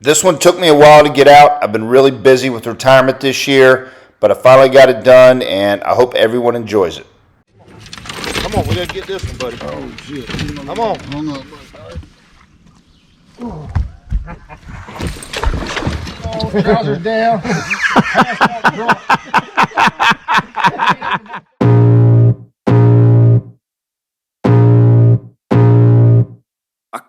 This one took me a while to get out. I've been really busy with retirement this year, but I finally got it done, and I hope everyone enjoys it. Come on, we gotta get this one, buddy. Oh, shit. Come on. Hung up, oh, trousers down.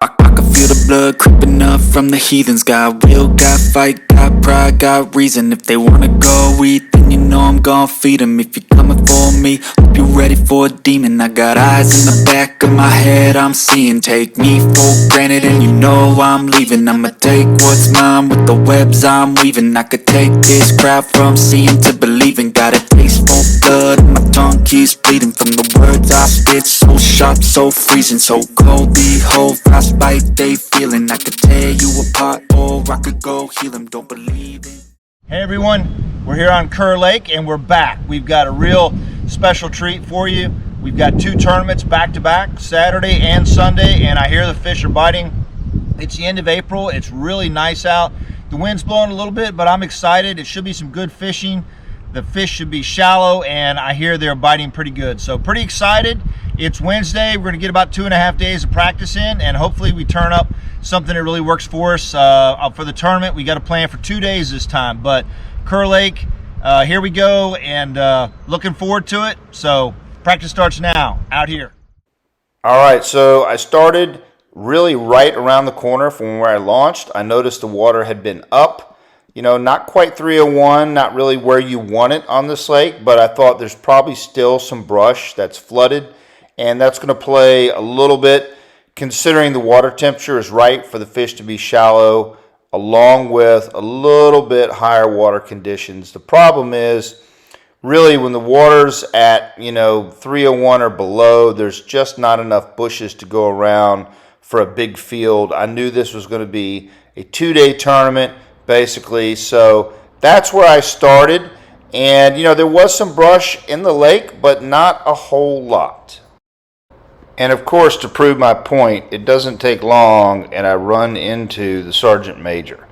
I can feel the blood creeping up from the heathens. Got will, got fight, got pride, got reason. If they wanna go eat, then you know I'm gon' feed them. If you're coming for me, hope you're ready for a demon. I got eyes in the back of my head, I'm seeing. Take me for granted and you know I'm leaving. I'ma take what's mine with the webs I'm weaving. I could take this crowd from seeing to believing. Got a taste for blood and my tongue keeps bleeding. From the words I spit, so sharp, so freezing. So cold, behold, frostbite they feeling. I could tear you apart or I could go heal them. Don't believe it. Hey everyone, we're here on Kerr Lake and we're back. We've got a real special treat for you. We've got 2 tournaments back to back, Saturday and Sunday, and I hear the fish are biting. It's the end of April, it's really nice out. The wind's blowing a little bit, but I'm excited. It should be some good fishing. The fish should be shallow and I hear they're biting pretty good. So pretty excited. It's Wednesday. We're gonna get about 2.5 days of practice in and hopefully we turn up something that really works for us. For the tournament, we got a plan for 2 days this time, but Kerr Lake, here we go, and looking forward to it. So practice starts now, out here. All right, so I started really right around the corner from where I launched. I noticed the water had been up, you know, not quite 301, not really where you want it on this lake, but I thought there's probably still some brush that's flooded, and that's gonna play a little bit, considering the water temperature is right for the fish to be shallow, along with a little bit higher water conditions. The problem is, really, when the water's at, 301 or below, there's just not enough bushes to go around for a big field. I knew this was going to be a 2-day tournament, basically, so that's where I started. And, there was some brush in the lake, but not a whole lot. And of course, to prove my point, it doesn't take long and I run into the Sergeant Major.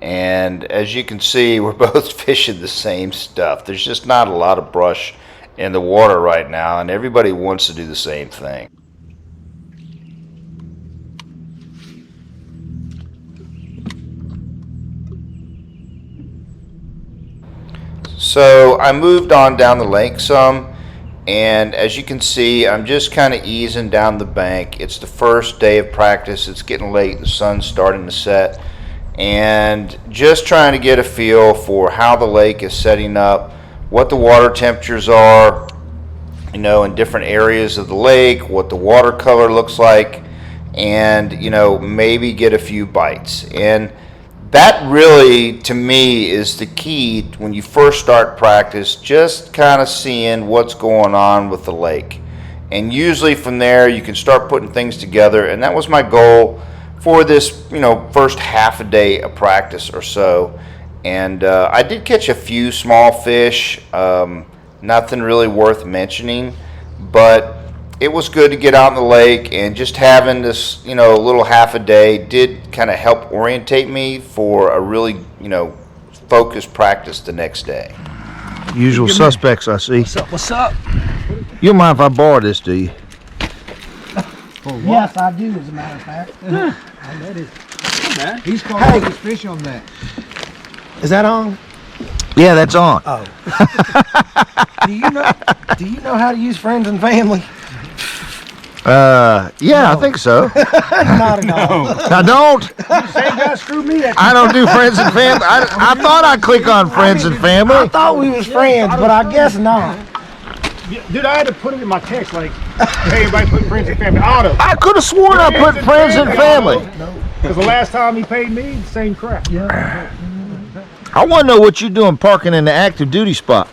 And as you can see, we're both fishing the same stuff. There's just not a lot of brush in the water right now, and everybody wants to do the same thing. So I moved on down the lake some. And as you can see, I'm just kind of easing down the bank. It's the first day of practice. It's getting late. The sun's starting to set. And just trying to get a feel for how the lake is setting up, what the water temperatures are, in different areas of the lake, what the water color looks like, and, maybe get a few bites. And that really, to me, is the key when you first start practice, just kind of seeing what's going on with the lake. And usually from there, you can start putting things together. And that was my goal for this, first half a day of practice or so. And I did catch a few small fish, nothing really worth mentioning, but it was good to get out in the lake, and just having this, little half a day did kind of help orientate me for a really, focused practice the next day. Usual suspects, I see. What's up? You don't mind if I borrow this, do you? Yes, I do, as a matter of fact. I bet it. He's caught his fish on that. Is that on? Yeah, that's on. Oh. Do you know how to use friends and family? Yeah, no. I think so. Not at all. I don't. Same guy screwed me that I don't do friends and family. I thought I'd click on friends and family. I thought we was friends, but I guess not. Dude, I had to put it in my text, like, hey, everybody put friends and family. Auto. I could have sworn I put friends and family. Because the last time he paid me, the same crap. Yeah. I want to know what you're doing parking in the active duty spot.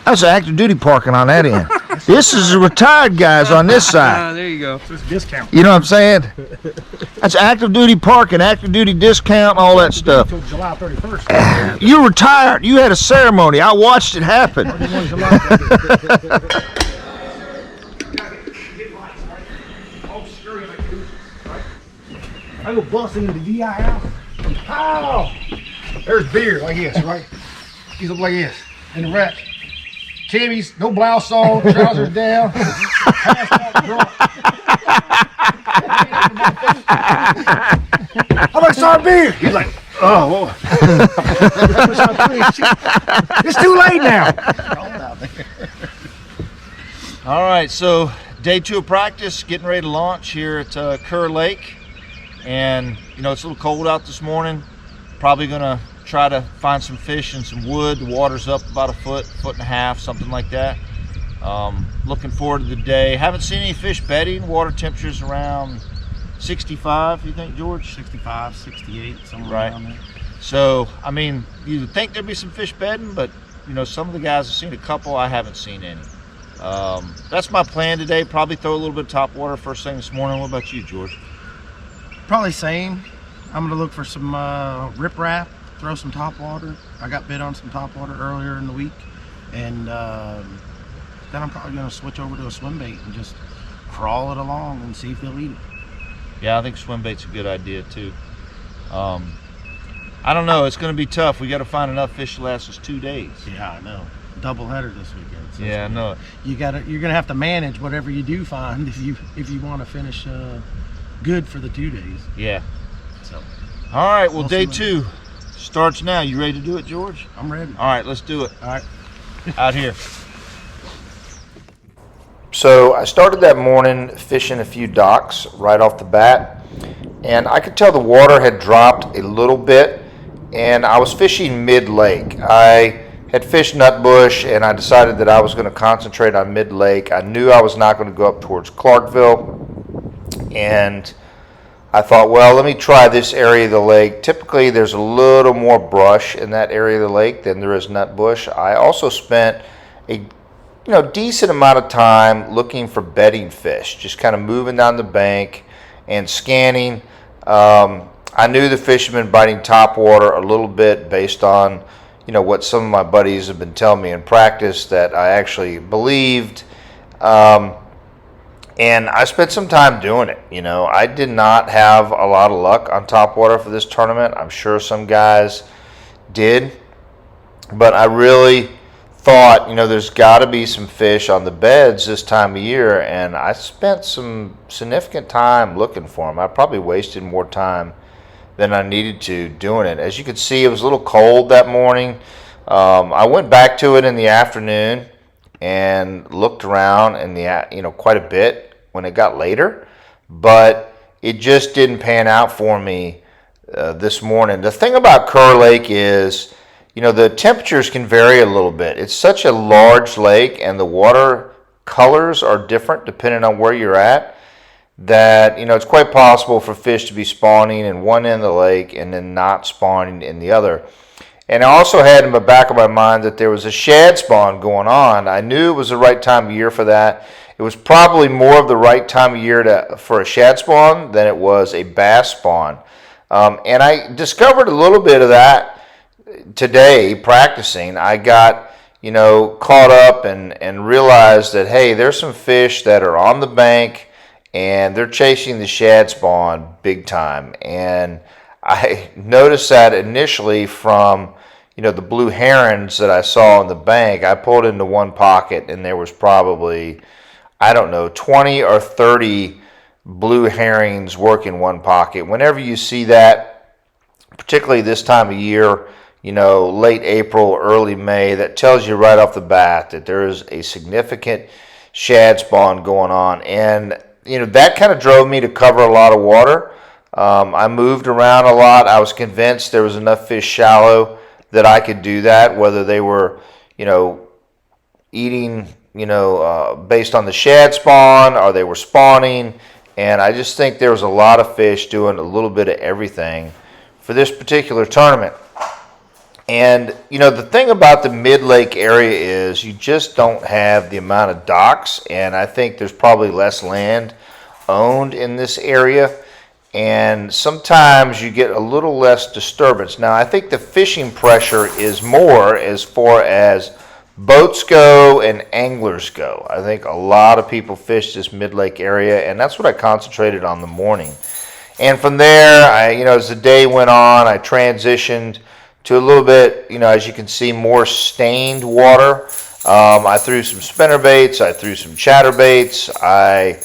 That's an active duty parking on that end. This is the retired guys on this side. There you go. It's a discount. You know what I'm saying? That's active duty parking, active duty discount, all that stuff. Until July 31st. You retired. You had a ceremony. I watched it happen. I go busting into the VI house. Oh! There's beer like this, right? He's up like this in the rack. Timmy's, no blouse on, trousers down. How much our beer? He's like, oh, whoa. It's too late now. All right, so day 2 of practice, getting ready to launch here at Kerr Lake. And, you know, it's a little cold out this morning. Probably gonna try to find some fish and some wood. The water's up about a foot and a half, something like that. Looking forward to the day. Haven't seen any fish bedding. Water temperature's around 65, you think, George? 65, 68, somewhere Right. around there. So, I mean, you'd think there'd be some fish bedding, but, you know, some of the guys have seen a couple. I haven't seen any. That's my plan today. Probably throw a little bit of top water first thing this morning. What about you, George? Probably same. I'm gonna look for some riprap, throw some top water. I got bit on some top water earlier in the week, and then I'm probably gonna switch over to a swim bait and just crawl it along and see if they'll eat it. Yeah, I think swim bait's a good idea too. I don't know. It's going to be tough. We got to find enough fish to last us 2 days. Yeah, I know. Double header this weekend. So Yeah, I know it. you're gonna have to manage whatever you do find if you want to finish good for the 2 days. Yeah. So All right. Well, We'll day see 2 starts now. You ready to do it, George? I'm ready. All right. Let's do it. All right. Out here. So I started that morning fishing a few docks right off the bat, and I could tell the water had dropped a little bit, and I was fishing mid-lake. I had fished Nutbush, and I decided that I was going to concentrate on mid-lake. I knew I was not going to go up towards Clarkville, and I thought, well, let me try this area of the lake. Typically, there's a little more brush in that area of the lake than there is Nutbush. I also spent a decent amount of time looking for bedding fish, just kind of moving down the bank and scanning. I knew the fish had been biting topwater a little bit based on, what some of my buddies have been telling me in practice that I actually believed. And I spent some time doing it. I did not have a lot of luck on topwater for this tournament. I'm sure some guys did, but I really thought, there's got to be some fish on the beds this time of year, and I spent some significant time looking for them. I probably wasted more time than I needed to doing it. As you can see, it was a little cold that morning. I went back to it in the afternoon and looked around in the quite a bit when it got later, but it just didn't pan out for me this morning. The thing about Kerr Lake is, the temperatures can vary a little bit. It's such a large lake, and the water colors are different depending on where you're at, that, it's quite possible for fish to be spawning in one end of the lake and then not spawning in the other. And I also had in the back of my mind that there was a shad spawn going on. I knew it was the right time of year for that. It was probably more of the right time of year for a shad spawn than it was a bass spawn. And I discovered a little bit of that today practicing. I got caught up and realized that, hey, there's some fish that are on the bank and they're chasing the shad spawn big time. And I noticed that initially from the blue herons that I saw on the bank. I pulled into one pocket and there was probably 20 or 30 blue herrings working one pocket. Whenever you see that, particularly this time of year, late April, early May, that tells you right off the bat that there is a significant shad spawn going on. And, that kind of drove me to cover a lot of water. I moved around a lot. I was convinced there was enough fish shallow that I could do that, whether they were, eating, based on the shad spawn or they were spawning. And I just think there was a lot of fish doing a little bit of everything for this particular tournament. And, the thing about the mid-lake area is you just don't have the amount of docks, and I think there's probably less land owned in this area, and sometimes you get a little less disturbance. Now, I think the fishing pressure is more as far as boats go and anglers go. I think a lot of people fish this mid-lake area, and that's what I concentrated on the morning. And from there, as the day went on, I transitioned to a little bit, as you can see, more stained water. I threw some spinner baits. I threw some chatter baits. I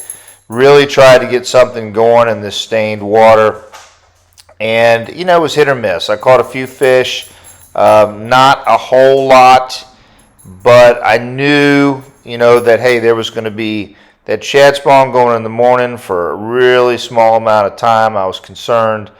really tried to get something going in this stained water. And, it was hit or miss. I caught a few fish, not a whole lot, but I knew, that, hey, there was going to be that shad spawn going in the morning for a really small amount of time. I was concerned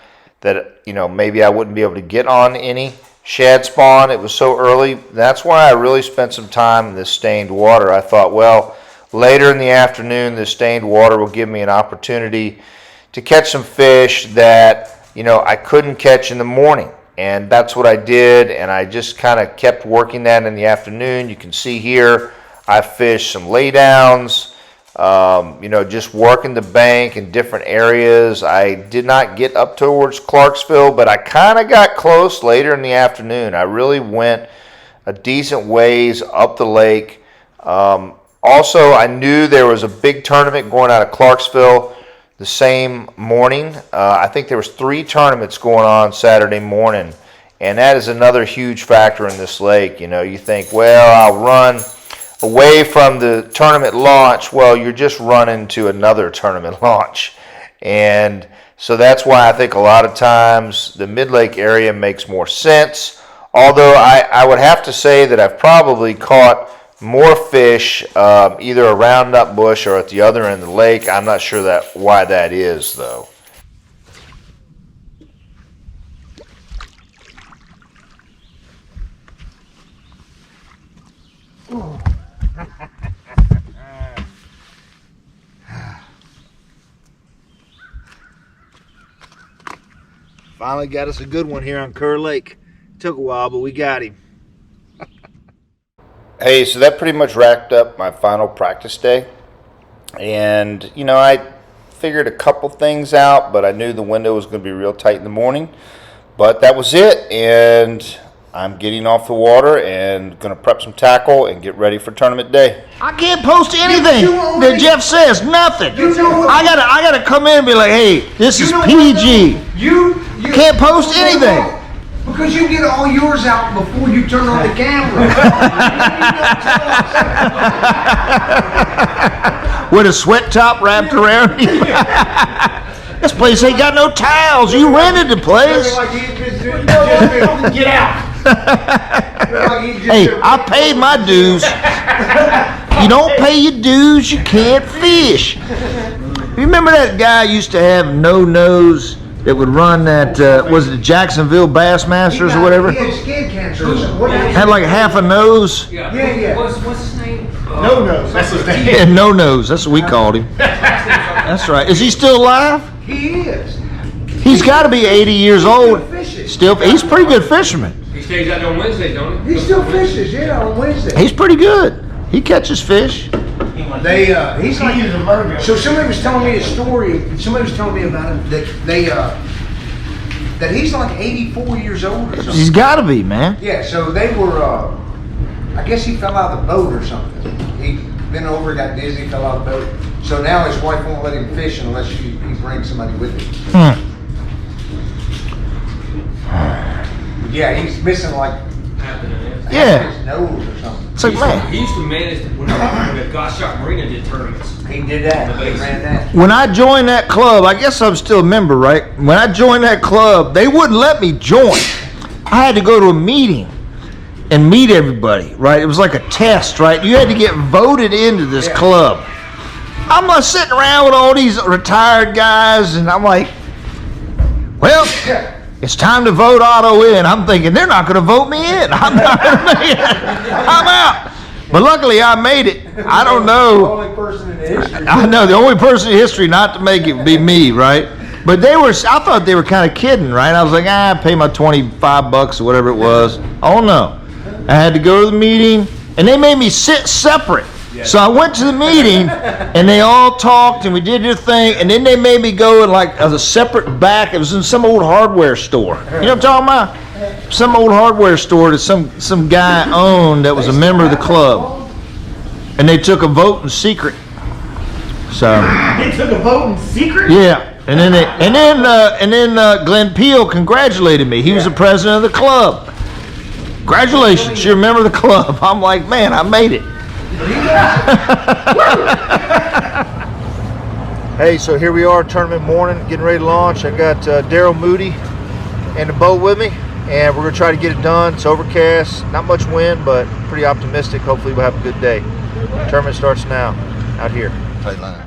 that, maybe I wouldn't be able to get on any shad spawn. It was so early. That's why I really spent some time in this stained water. I thought, well, later in the afternoon, this stained water will give me an opportunity to catch some fish that, I couldn't catch in the morning. And that's what I did, and I just kind of kept working that in the afternoon. You can see here, I fished some laydowns, just working the bank in different areas. I did not get up towards Clarksville, but I kind of got close later in the afternoon. I really went a decent ways up the lake. Also, I knew there was a big tournament going out of Clarksville the same morning. I think there was 3 tournaments going on Saturday morning, and that is another huge factor in this lake. You think, well, I'll run away from the tournament launch. Well, you're just running to another tournament launch. And so that's why I think a lot of times the mid-lake area makes more sense. Although I would have to say that I've probably caught more fish either around that bush or at the other end of the lake. I'm not sure why that is, though. Finally got us a good one here on Kerr Lake. Took a while, but we got him. Hey, so that pretty much wrapped up my final practice day. And, I figured a couple things out, but I knew the window was going to be real tight in the morning. But that was it, and I'm getting off the water and going to prep some tackle and get ready for tournament day. I can't post anything that Jeff says. Nothing. I gotta come in and be like, hey, this is PG. You Can't post anything. Because you get all yours out before you turn on the camera. With a sweat top wrapped around you. This place ain't got no towels. You rented the place. Get out. Hey, I paid my dues. You don't pay your dues, you can't fish. Remember that guy used to have no nose that would run that, was it Jacksonville Bassmasters or whatever? He had skin cancer. Had like half a nose. Yeah. What's his name? No nose. That's his name. Yeah, no nose. That's what we called him. That's right. Is he still alive? He is. He's got to be 80 years old. Still, he's a pretty good fisherman. He stays out on Wednesdays, don't he? He still fishes, yeah, on Wednesday. He's pretty good. He catches fish. He's like a Virgo. So somebody was telling me a story. Somebody was telling me about him that he's like 84 years old or something. He's got to be, man. Yeah. So they were. I guess he fell out of the boat or something. He been over, got dizzy, fell out of the boat. So now his wife won't let him fish unless he brings somebody with him. Yeah, he's missing like half his nose or something. It's like, man. He used to manage when the Gosh Shot Marina did tournaments. He did that. He ran that. When I joined that club, I guess I'm still a member, right? When I joined that club, they wouldn't let me join. I had to go to a meeting and meet everybody, right? It was like a test, right? You had to get voted into this club. I'm like sitting around with all these retired guys, and I'm like, well, it's time to vote Otto in. I'm thinking, they're not going to vote me in. I'm not going to make it. I'm out. But luckily, I made it. I don't know. The only person in history. I know, the only person in history not to make it would be me, right? But I thought they were kind of kidding, right? I was like, I pay my $25 or whatever it was. Oh, no. I had to go to the meeting, and they made me sit separate. So I went to the meeting, and they all talked, and we did your thing, and then they made me go in like a separate back. It was in some old hardware store. You know what I'm talking about? Some old hardware store that some guy owned that was a member of the club. And they took a vote in secret. So They took a vote in secret? yeah, And then Glenn Peel congratulated me. He was the president of the club. Congratulations, you're a member of the club. I'm like, man, I made it. Hey, so here we are, tournament morning, getting ready to launch. I got Daryl Moody and the boat with me, and we're gonna try to get it done. It's overcast, not much wind, but pretty optimistic. Hopefully we'll have a good day. Tournament starts now, out here. Tight lines.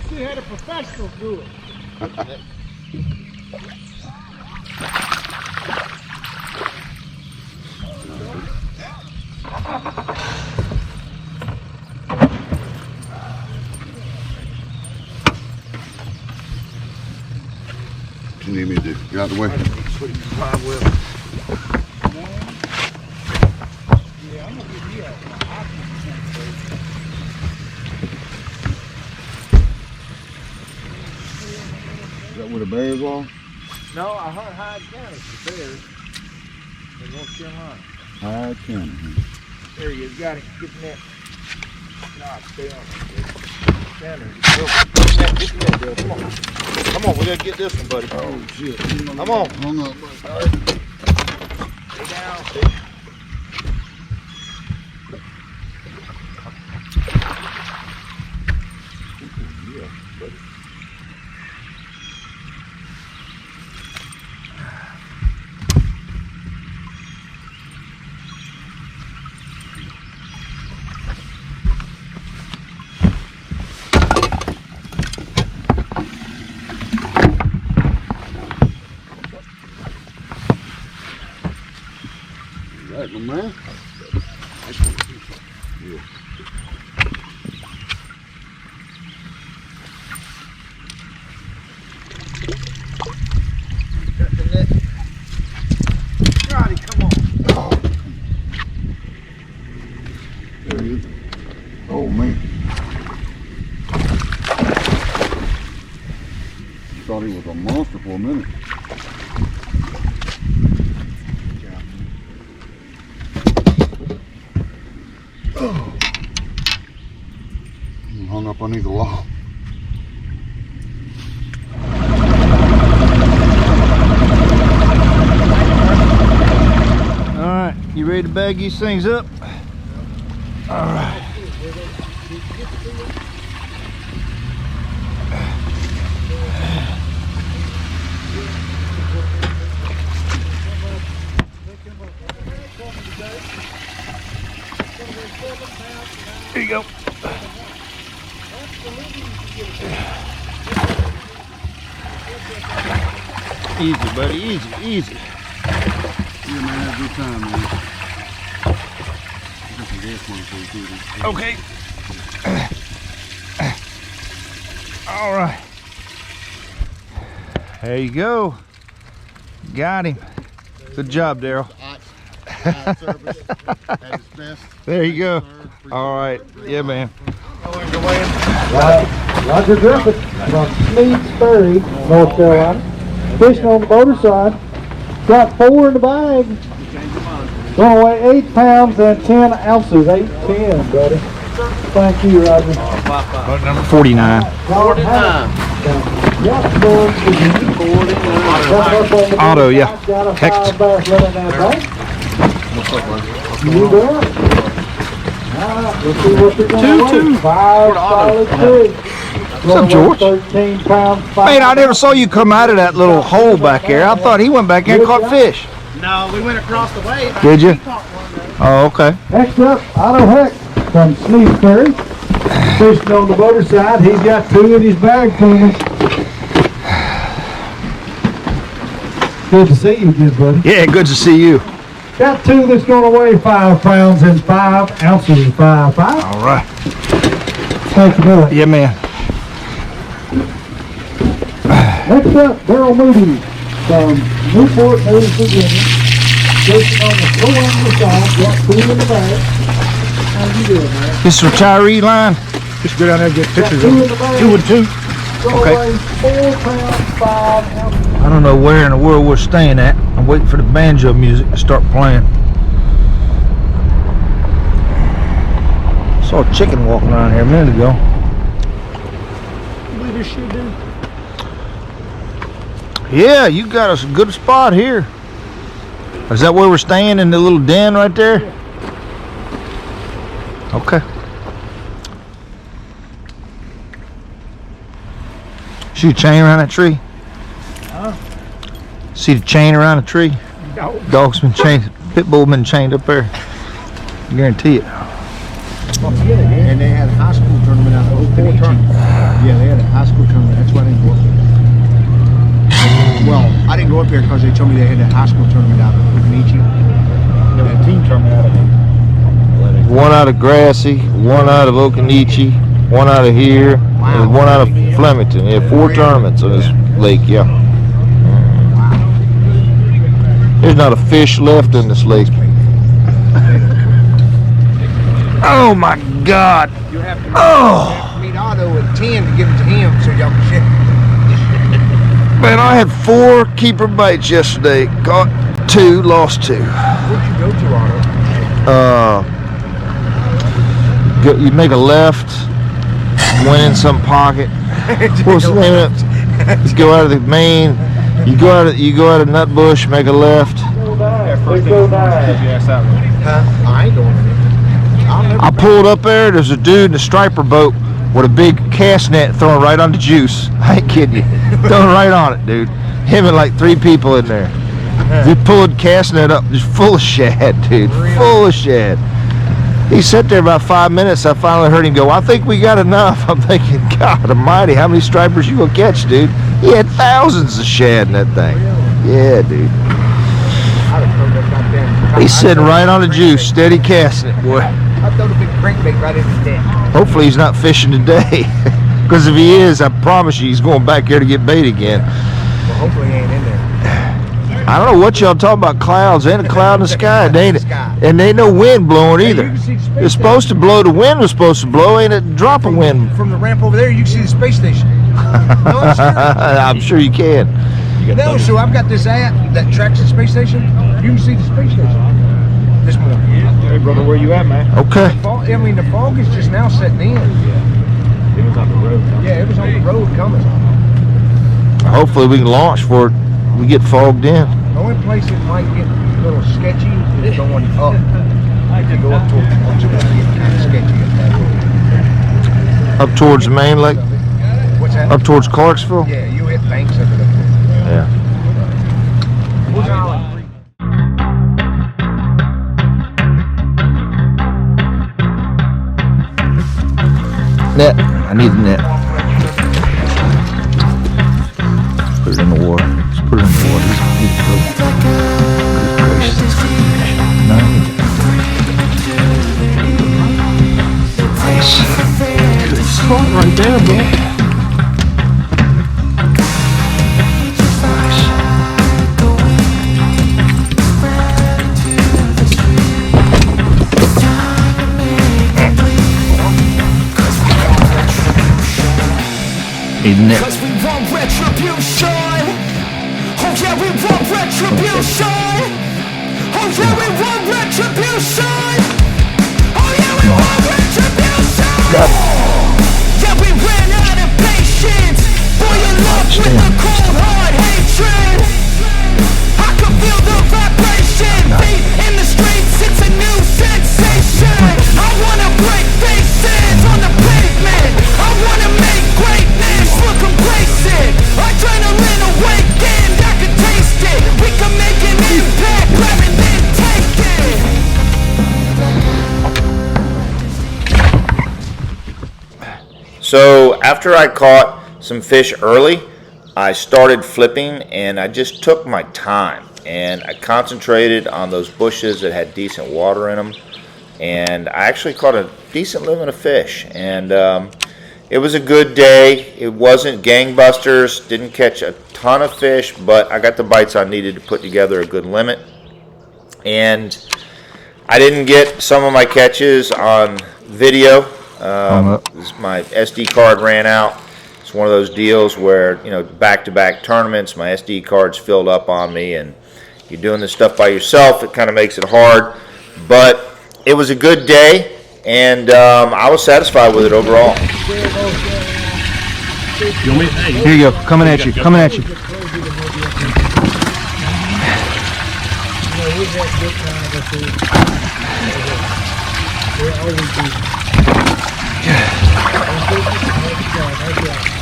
We had a professional do it. What you need me to do? Get out the way. Yeah, I'm gonna give you a Is that where the bears are? No, I hunt Hyde County for bears in North Carolina. Hyde County. There you go, got it. Get the net. God, stay on it. Down there. Get the net, Bill. Come on. Come on, we gotta get this one, buddy. Oh, shit. Come on. Hung up. Stay down, stay. Right, my man. Yeah. Got the net. Scotty, come on. There he is. Oh, man. Thought he was a monster for a minute. Hung up underneath the log. All right, you ready to bag these things up? All right. Here you go. Easy, buddy, easy, easy. Yeah, man, have a good time, man. Got some gas money for you, too. Okay. All right. There you go. Got him. Good job, Daryl. Service at its best. There you go. All right. Yeah, man. Roger Griffith from Smeadsbury, North Carolina. Fishing on the motor side. Got 4 in the bag. Gonna weigh 8 pounds and 10 ounces. 8-10, buddy. Thank you, Roger. Boat number 49. 49. Yep, boy. 49. Auto, yeah. Text. You bet. Let's see what they're gonna weigh. 5 solid 2. What's up, George? 13 pounds, 5 Man, I never saw you come out of that little hole back there. I thought he went back there and caught fish. No, we went across the way. Did you? Oh, okay. Next up, Otto Heck from Sneedsbury. Fishing on the boater side. He's got 2 in his bag for me. Good to see you, good buddy. Yeah, good to see you. Got 2 that's going to weigh 5 pounds and 5 ounces of 5. All right. Thank you, Billy. Yeah, man. Next up, Daryl Moody from Newport News, Virginia. Fishing on the full end of the side. Got 2 in the bag. How you doing, man? This retiree line. Just go down there and get pictures 2 of in them. the bag. 2 and 2. Okay. 4 pounds, 5 ounces. I don't know where in the world we're staying at. I'm waiting for the banjo music to start playing. Saw a chicken walking around here a minute ago. You believe this shit, dude? Yeah, you got us a good spot here. Is that where we're staying, in the little den right there? Okay. See the chain around that tree? Huh? See the chain around the tree? No. Dog's been chained, pit bull been chained up there. I guarantee it. And they had a high school tournament out of Okinawa. Yeah, they had a high school tournament. That's why I didn't go up there. Well, I didn't go up there because they told me they had a high school tournament out of Okinawa. There was a team tournament out of it. One out of Grassy, one out of Okinawa, one out of here, and one out of Flemington. Yeah, 4 tournaments on this lake, yeah. There's not a fish left in this lake. Oh my God! You have to Oh! meet Otto at 10 to give it to him so y'all can share. Man, I had 4 keeper baits yesterday. Caught 2, lost 2. Where'd you go to, Otto? You make a left, went in some pocket. What's the name of it? You go out of the main. You go out of Nutbush, make a left. Huh? I ain't going in it. I pulled up there. There's a dude in a striper boat with a big cast net throwing right on the juice. I ain't kidding you. Throwing right on it, dude. Him and like 3 people in there. They pulled cast net up, just full of shad, dude. Full of shad. He sat there about 5 minutes. I finally heard him go, I think we got enough. I'm thinking, God almighty, how many stripers you gonna catch, dude? He had thousands of shad in that thing. Yeah, dude. He's sitting right on the juice, steady casting it, boy. I throw a big crankbait right in his net. Hopefully he's not fishing today. Because if he is, I promise you, he's going back here to get bait again. Well, hopefully he ain't in there. I don't know what y'all talking about, clouds. Ain't a cloud in the sky. And ain't no wind blowing either. It's supposed to blow. The wind was supposed to blow. Ain't a drop of wind. From the ramp over there, you can see the space station. No, I'm sure. I'm sure you can. No, so I've got this app that tracks the space station. You can see the space station this morning. Hey, brother, where you at, man? Okay. I mean, the fog is just now setting in. It was on the road. Yeah, it was on the road coming. Hopefully we can launch before we get fogged in. The only place it might get a little sketchy is going up. I could go up towards the point, it get kind of sketchy at that. Up towards the main lake? What's that? Up towards Clarksville? Yeah, you hit banks of it up there. Yeah. Net. I need the net. Put it in the water. Just put it in the water. Good gracious. Nice. Good spot right there, bro. Need a net. Cause we want retribution. Oh yeah, we want retribution. Oh yeah, we want retribution. Oh yeah, we want retribution. Yeah, we ran out of patience. For your love with a cold hard hatred. I can feel the vibration. Beat in the streets, it's a new sensation. I wanna break faces on the pavement. I wanna make great So after I caught some fish early, I started flipping, and I just took my time, and I concentrated on those bushes that had decent water in them, and I actually caught a decent limit of fish, and it was a good day. It wasn't gangbusters, didn't catch a ton of fish, but I got the bites I needed to put together a good limit. And I didn't get some of my catches on video. My SD card ran out. It's one of those deals where, back-to-back tournaments, my SD card's filled up on me, and you're doing this stuff by yourself, it kind of makes it hard. But it was a good day, and I was satisfied with it overall. Here you go. Coming at you. Coming at you.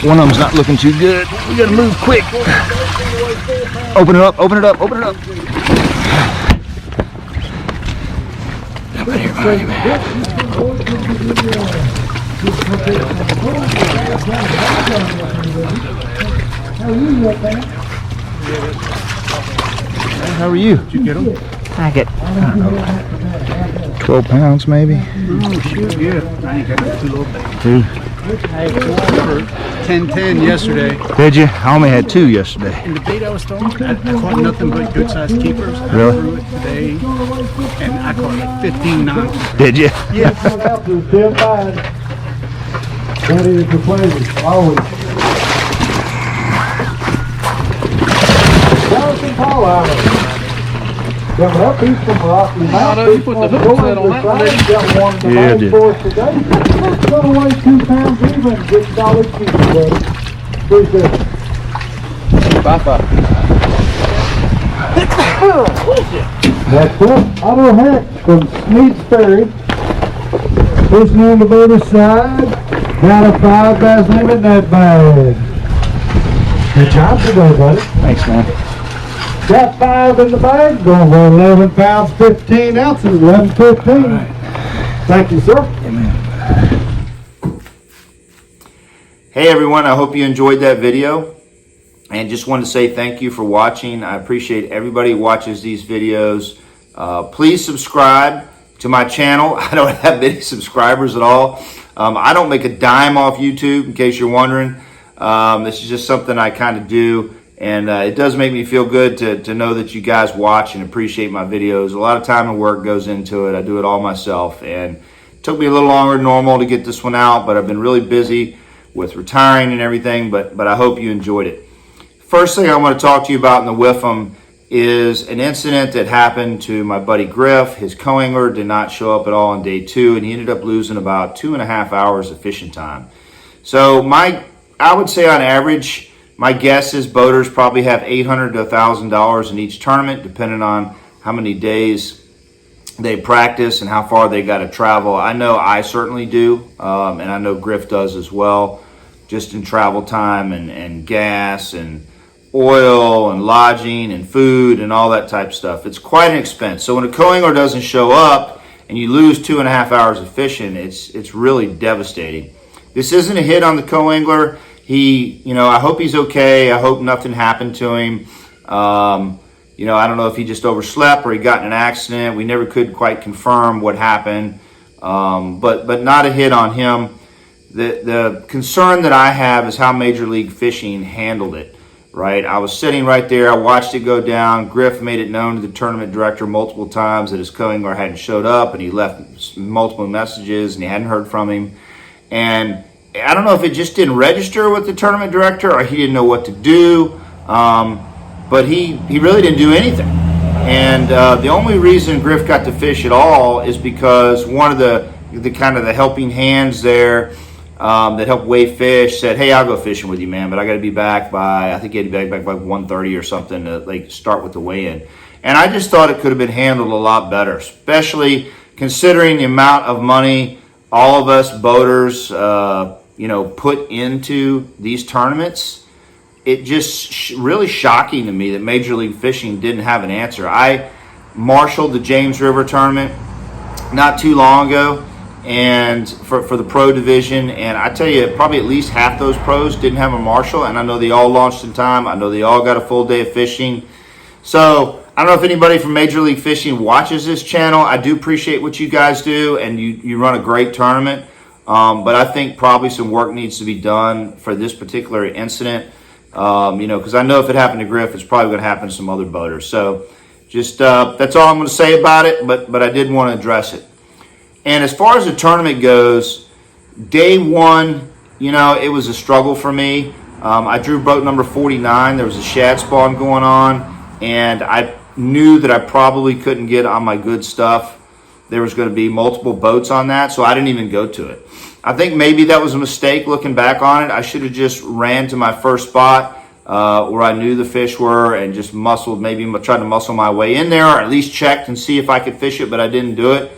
One of them's not looking too good. We gotta move quick. Open it up, open it up, open it up. Right here behind you, man. How are you? Did you get them? I get 12 pounds maybe. Oh, shoot, yeah. I ain't got too little bit. Two. I had 10-10 yesterday. Did you? I only had 2 yesterday. And the bait I was throwing, I caught nothing but good sized keepers. Really? I threw it today, and I caught like 15 knots. Did you? Yeah. That is the pleasure, always. Jonathan Paul out of it. Coming up, he's from Rocky Mountain. You put the hook set on that one, didn't you? Got one of the Yeah, I main did. for us today. Gonna weigh 2 pounds even. Get $1 cheap, buddy. Appreciate it. Bye-bye. That's it. Otto Heck from Sneed's Ferry. Fishing on the boater side. Got a 5 bass limit in that bag. Good job today, buddy. Thanks, man. Got 5 in the bag. Going for 11 pounds, 15 ounces. 11.15. Right. Thank you, sir. Hey everyone, I hope you enjoyed that video, and just wanted to say thank you for watching. I appreciate everybody who watches these videos. Please subscribe to my channel. I don't have many subscribers at all. I don't make a dime off YouTube, in case you're wondering. This is just something I kind of do, and it does make me feel good to know that you guys watch and appreciate my videos. A lot of time and work goes into it. I do it all myself, and it took me a little longer than normal to get this one out, but I've been really busy with retiring and everything, but I hope you enjoyed it. First thing I want to talk to you about in the Whiffum is an incident that happened to my buddy Griff. His co-angler did not show up at all on day 2, and he ended up losing about 2.5 hours of fishing time. So I would say on average, my guess is boaters probably have $800 to $1,000 in each tournament, depending on how many days they practice and how far they got to travel. I know I certainly do, and I know Griff does as well, just in travel time and gas and oil and lodging and food and all that type of stuff. It's quite an expense. So when a co-angler doesn't show up and you lose 2.5 hours of fishing, it's really devastating. This isn't a hit on the co-angler. I hope he's okay. I hope nothing happened to him. I don't know if he just overslept or he got in an accident. We never could quite confirm what happened, but not a hit on him. The concern that I have is how Major League Fishing handled it, right? I was sitting right there. I watched it go down. Griff made it known to the tournament director multiple times that his co-angler hadn't showed up, and he left multiple messages, and he hadn't heard from him. And I don't know if it just didn't register with the tournament director or he didn't know what to do. But he really didn't do anything. And the only reason Griff got to fish at all is because one of the kind of the helping hands there that helped weigh fish said, "Hey, I'll go fishing with you, man, but I got to be back by," I think he had to be back by 1:30 or something to start with the weigh-in. And I just thought it could have been handled a lot better, especially considering the amount of money all of us boaters put into these tournaments. It just really shocking to me that Major League Fishing didn't have an answer. I marshaled the James River tournament not too long ago, and for the pro division. And I tell you, probably at least half those pros didn't have a marshal, and I know they all launched in time. I know they all got a full day of fishing. So I don't know if anybody from Major League Fishing watches this channel. I do appreciate what you guys do, and you run a great tournament. But I think probably some work needs to be done for this particular incident. Because I know if it happened to Griff, it's probably going to happen to some other boaters. So just that's all I'm going to say about it, but I did want to address it. And as far as the tournament goes, day one, it was a struggle for me. I drew boat number 49. There was a shad spawn going on, and I knew that I probably couldn't get on my good stuff. There was going to be multiple boats on that, so I didn't even go to it. I think maybe that was a mistake looking back on it. I should have just ran to my first spot where I knew the fish were and just tried to muscle my way in there, or at least checked and see if I could fish it, but I didn't do it.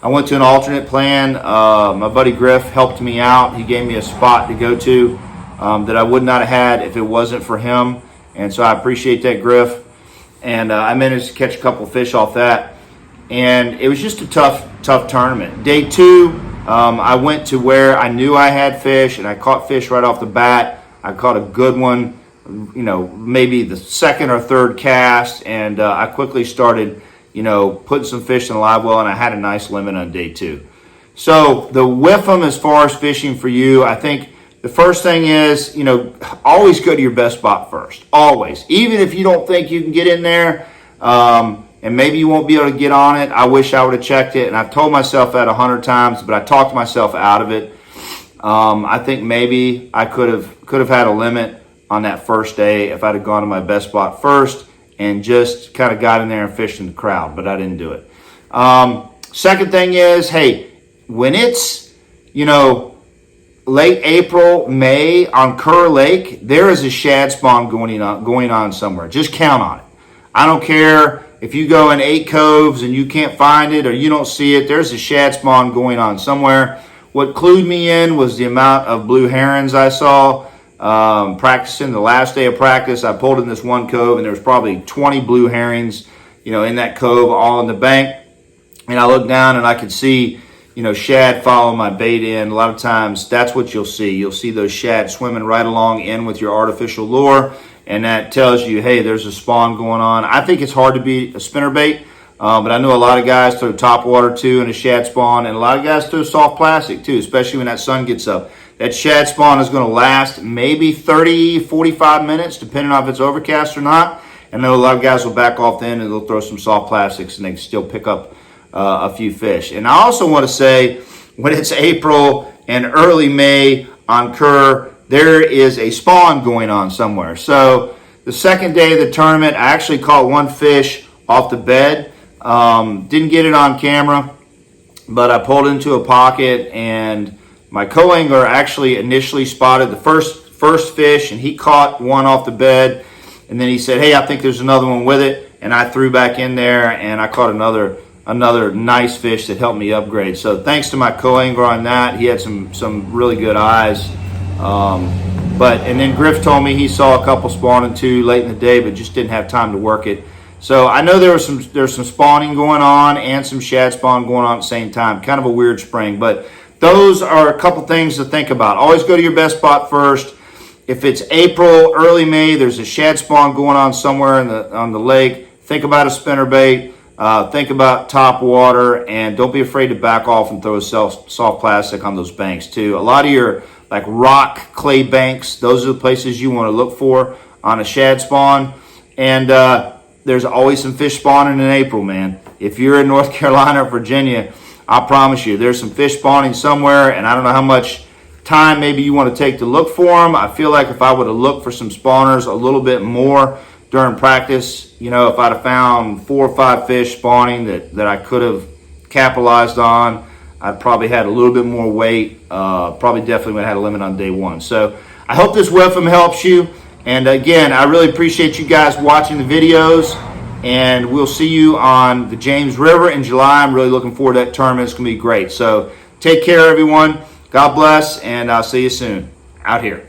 I went to an alternate plan. My buddy Griff helped me out. He gave me a spot to go to that I would not have had if it wasn't for him, and so I appreciate that, Griff. And I managed to catch a couple fish off that, and it was just a tough tournament. Day two, I went to where I knew I had fish, and I caught fish right off the bat. I caught a good one, maybe the second or third cast, and I quickly started, putting some fish in the live well, and I had a nice limit on day two. So the whiff 'em as far as fishing for you, I think the first thing is, always go to your best spot first. Always. Even if you don't think you can get in there, and maybe you won't be able to get on it. I wish I would have checked it, and I've told myself that 100 times, but I talked myself out of it. I think maybe I could have had a limit on that first day if I'd have gone to my best spot first and just kind of got in there and fished in the crowd, but I didn't do it. Second thing is, hey, when it's, late April, May on Kerr Lake, there is a shad spawn going on somewhere. Just count on it. I don't care if you go in 8 coves and you can't find it or you don't see it. There's a shad spawn going on somewhere. What clued me in was the amount of blue herons I saw practicing. The last day of practice, I pulled in this one cove, and there was probably 20 blue herons, in that cove, all in the bank. And I looked down and I could see, shad follow my bait in. A lot of times that's what you'll see. You'll see those shad swimming right along in with your artificial lure, and that tells you, hey, there's a spawn going on. I think it's hard to beat a spinnerbait, but I know a lot of guys throw top water too and a shad spawn, and a lot of guys throw soft plastic too, especially when that sun gets up. That shad spawn is going to last maybe 30, 45 minutes, depending on if it's overcast or not. And I know a lot of guys will back off then and they'll throw some soft plastics and they can still pick up a few fish. And I also want to say, when it's April and early May on Kerr, there is a spawn going on somewhere. So the second day of the tournament, I actually caught one fish off the bed. Didn't get it on camera, but I pulled into a pocket, and my co-angler actually initially spotted the first fish, and he caught one off the bed. And then he said, hey, I think there's another one with it. And I threw back in there, and I caught another nice fish that helped me upgrade. So thanks to my co-angler on that. He had some really good eyes. And then Griff told me he saw a couple spawning too late in the day, but just didn't have time to work it. So I know there's some spawning going on and some shad spawn going on at the same time. Kind of a weird spring, but those are a couple things to think about. Always go to your best spot first. If it's April, early May, there's a shad spawn going on somewhere on the lake, think about a spinnerbait. Think about top water, and don't be afraid to back off and throw a soft plastic on those banks too. A lot of your rock clay banks, those are the places you want to look for on a shad spawn. And there's always some fish spawning in April, man. If you're in North Carolina or Virginia, I promise you there's some fish spawning somewhere, and I don't know how much time maybe you want to take to look for them. I feel like if I would have looked for some spawners a little bit more during practice, if I'd have found 4 or 5 fish spawning that I could have capitalized on, I'd probably had a little bit more weight. Probably definitely would have had a limit on day one. So I hope this WIFM helps you. And again, I really appreciate you guys watching the videos. And we'll see you on the James River in July. I'm really looking forward to that tournament. It's going to be great. So take care, everyone. God bless, and I'll see you soon out here.